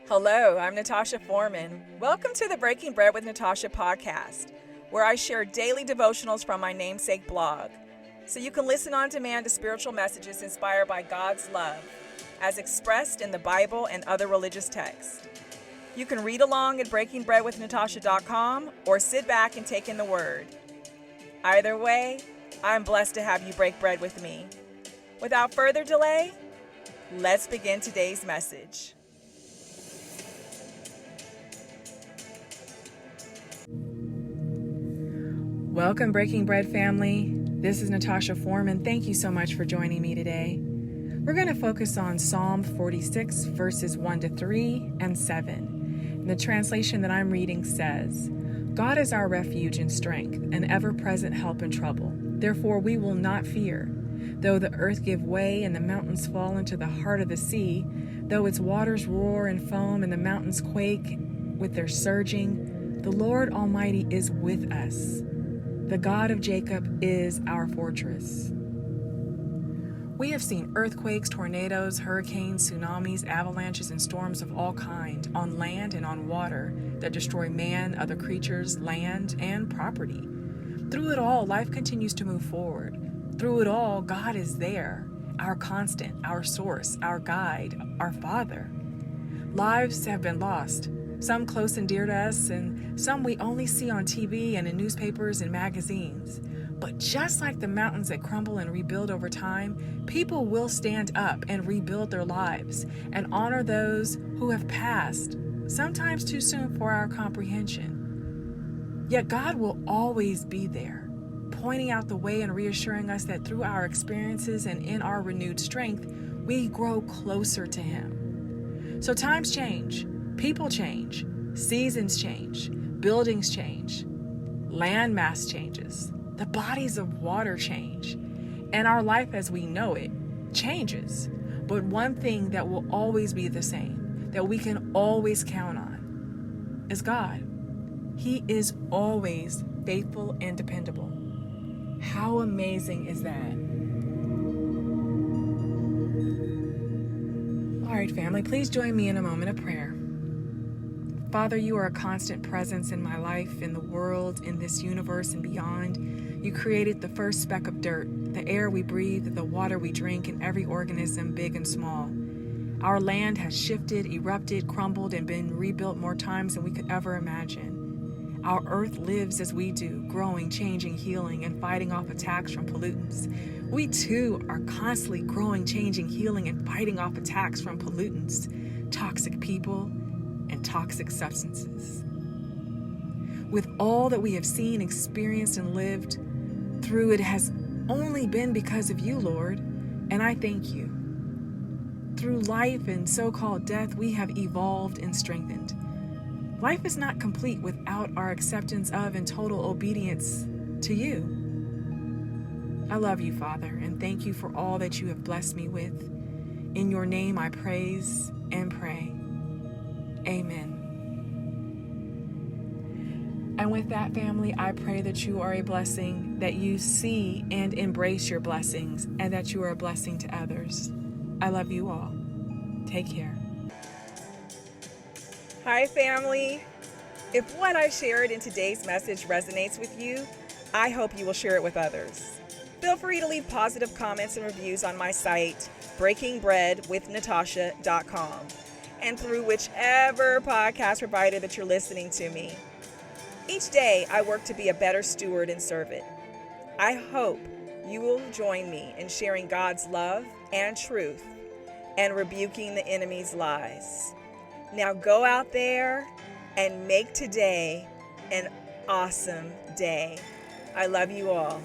Hello, I'm Natasha Foreman. Welcome to the Breaking Bread with Natasha podcast, where I share daily devotionals from my namesake blog, so you can listen on demand to spiritual messages inspired by God's love, as expressed in the Bible and other religious texts. You can read along at breakingbreadwithnatasha.com or sit back and take in the Word. Either way, I'm blessed to have you break bread with me. Without further delay, let's begin today's message. Welcome, Breaking Bread family. This is Natasha Foreman. Thank you so much for joining me today. We're going to focus on Psalm 46, verses 1 to 3 and 7. And the translation that I'm reading says, God is our refuge and strength, an ever-present help in trouble. Therefore we will not fear. Though the earth give way and the mountains fall into the heart of the sea, though its waters roar and foam and the mountains quake with their surging, the Lord Almighty is with us. The God of Jacob is our fortress. We have seen earthquakes, tornadoes, hurricanes, tsunamis, avalanches, and storms of all kind on land and on water that destroy man, other creatures, land, and property. Through it all, life continues to move forward. Through it all, God is there, our constant, our source, our guide, our Father. Lives have been lost, some close and dear to us, and some we only see on TV and in newspapers and magazines. But just like the mountains that crumble and rebuild over time, people will stand up and rebuild their lives and honor those who have passed, sometimes too soon for our comprehension. Yet God will always be there, pointing out the way and reassuring us that through our experiences and in our renewed strength, we grow closer to Him. So times change. People change, seasons change, buildings change, land mass changes, the bodies of water change, and our life as we know it changes. But one thing that will always be the same, that we can always count on, is God. He is always faithful and dependable. How amazing is that? All right, family, please join me in a moment of prayer. Father, you are a constant presence in my life, in the world, in this universe and beyond. You created the first speck of dirt, the air we breathe, the water we drink, and every organism, big and small. Our land has shifted, erupted, crumbled, and been rebuilt more times than we could ever imagine. Our earth lives as we do, growing, changing, healing, and fighting off attacks from pollutants. We too are constantly growing, changing, healing, and fighting off attacks from pollutants, toxic people, and toxic substances. With all that we have seen, experienced, and lived through, it has only been because of you, Lord, and I thank you. Through life and so-called death, we have evolved and strengthened. Life is not complete without our acceptance of and total obedience to you. I love you, Father, and thank you for all that you have blessed me with. In your name I praise and pray. Amen. And with that, family, I pray that you are a blessing, that you see and embrace your blessings, and that you are a blessing to others. I love you all. Take care. Hi, family. If what I shared in today's message resonates with you, I hope you will share it with others. Feel free to leave positive comments and reviews on my site, breakingbreadwithnatasha.com. and through whichever podcast provider that you're listening to me. Each day, I work to be a better steward and servant. I hope you will join me in sharing God's love and truth and rebuking the enemy's lies. Now go out there and make today an awesome day. I love you all.